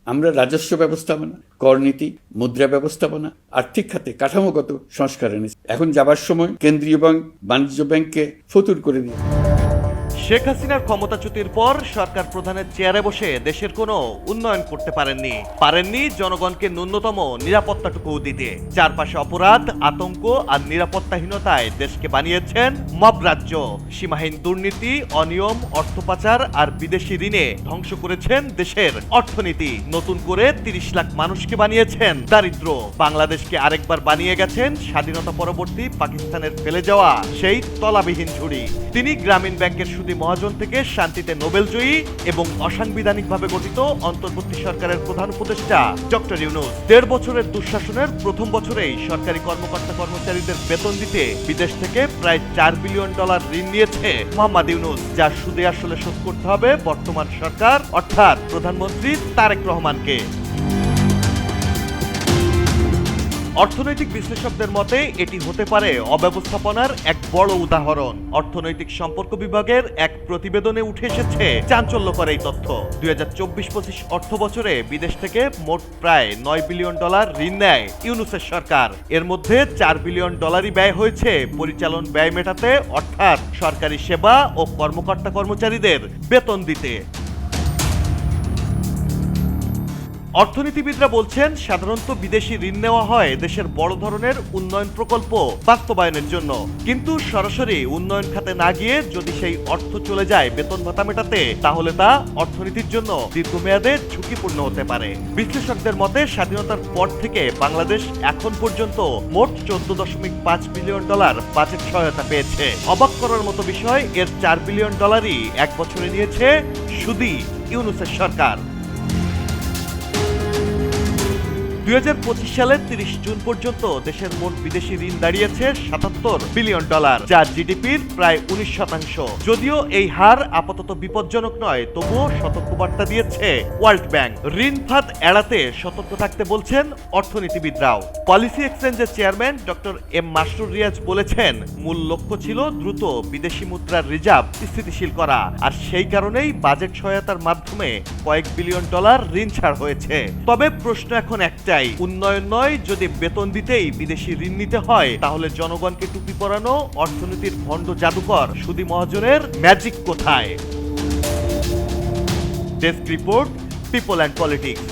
আমরা রাজস্ব ব্যবস্থাপনা, করনীতি, মুদ্রা ব্যবস্থাপনা, আর্থিক খাতে কাঠামোগত সংস্কার এনেছি। এখন যাবার সময় কেন্দ্রীয় ব্যাংক বাণিজ্য ব্যাংককে ফতুর করে দিয়ে। শেখ হাসিনার ক্ষমতাচ্যুতির পর সরকার প্রধানের চেয়ারে বসে দেশের কোনো উন্নয়ন করতে পারেননি জনগণকে ন্যূনতম নিরাপত্তাটুকু দিতে। চারপাশে অপরাধ, আতঙ্ক আর নিরাপত্তাহীনতায় দেশকে বানিয়েছেন মব রাজ্য। সীমাহীন দুর্নীতি, অনিয়ম, অর্থ পাচার আর বিদেশি ঋণে ধ্বংস করেছেন দেশের অর্থনীতি। নতুন করে ৩০ লাখ মানুষকে বানিয়েছেন দারিদ্র। বাংলাদেশকে আরেকবার বানিয়ে গেছেন স্বাধীনতা পরবর্তী পাকিস্তানের ফেলে যাওয়া সেই তলাবিহীন ঝুড়ি। তিনি গ্রামীণ ব্যাংকের সুদী মহাজন থেকে শান্তিতে নোবেলজয়ী এবং অসাংবিধানিকভাবে গঠিত অন্তর্বর্তী সরকারের প্রধান উপদেষ্টা ডক্টর ইউনূস ১.৫ বছরের দুঃশাসনের প্রথম বছরেই সরকারি কর্মকর্তা কর্মচারীদের বেতন দিতে বিদেশ থেকে প্রায় $4 বিলিয়ন ঋণ নিয়েছে মোহাম্মদ ইউনূস, যা সুদে আসলে শোধ করতে হবে বর্তমান সরকার অর্থাৎ প্রধানমন্ত্রী তারেক রহমানকে। অর্থনৈতিক বিশ্লেষকদের মতে এটি হতে পারে অব্যবস্থাপনার এক বড় উদাহরণ। অর্থনৈতিক সম্পর্ক বিভাগের এক প্রতিবেদনে উঠে এসেছে চাঞ্চল্যকর এই তথ্য। ২০২৪-২৫ অর্থ বছরে বিদেশ থেকে মোট প্রায় $9 বিলিয়ন ঋণ নেয় ইউনূসের সরকার। এর মধ্যে $4 বিলিয়ন ব্যয় হয়েছে পরিচালন ব্যয় মেটাতে, অর্থাৎ সরকারি সেবা ও কর্মকর্তা কর্মচারীদের বেতন দিতে। অর্থনীতিবিদরা বলছেন, সাধারণত বিদেশি ঋণ নেওয়া হয় দেশের বড় ধরনের উন্নয়ন প্রকল্প বাস্তবায়নের জন্য, কিন্তু সরাসরি উন্নয়ন খাতে না গিয়ে যদি সেই অর্থ চলে যায় বেতন ভাতা মেটাতে, তাহলে তা অর্থনীতির জন্য দীর্ঘমেয়াদে ঝুঁকিপূর্ণ হতে পারে। বিশ্লেষকদের মতে স্বাধীনতার পর থেকে বাংলাদেশ এখন পর্যন্ত মোট $14.5 বিলিয়ন বাজেট সহায়তা পেয়েছে। অবাক করার মতো বিষয়, এর $4 বিলিয়ন এক বছরে নিয়েছে শুধুই ইউনূসের সরকার। ২০২৫ সালের ৩০ জুন পর্যন্ত দেশের মোট বিদেশি ঋণ দাঁড়িয়েছে $77 বিলিয়ন, যা জিডিপির প্রায় 19%। যদিও এই হার আপাতত বিপজ্জনক নয়, তবুও সতর্কবার্তা দিয়েছে ওয়ার্ল্ড ব্যাংক। ঋণ ফাঁদ এড়াতে সতর্ক থাকতে বলছেন অর্থনীতিবিদরাও। পলিসি এক্সচেঞ্জের chairman doctor M Masrur Riaz বলেছেন, মূল লক্ষ্য ছিল দ্রুত বিদেশি মুদ্রার রিজার্ভ স্থিতিশীল করা, আর সেই কারণেই বাজেট সহায়তার মাধ্যমে কয়েক বিলিয়ন ঋণ ছাড় হয়েছে। তবে প্রশ্ন এখন একটা, উন্নয়ন নয়, যদি বেতন দিতেই বিদেশি ঋণ নিতে হয়, তাহলে জনগণকে টুপি পরানো অর্থনীতির ভণ্ড জাদুকর সুদী মহাজনের ম্যাজিক কোথায়? Desk report, people and politics.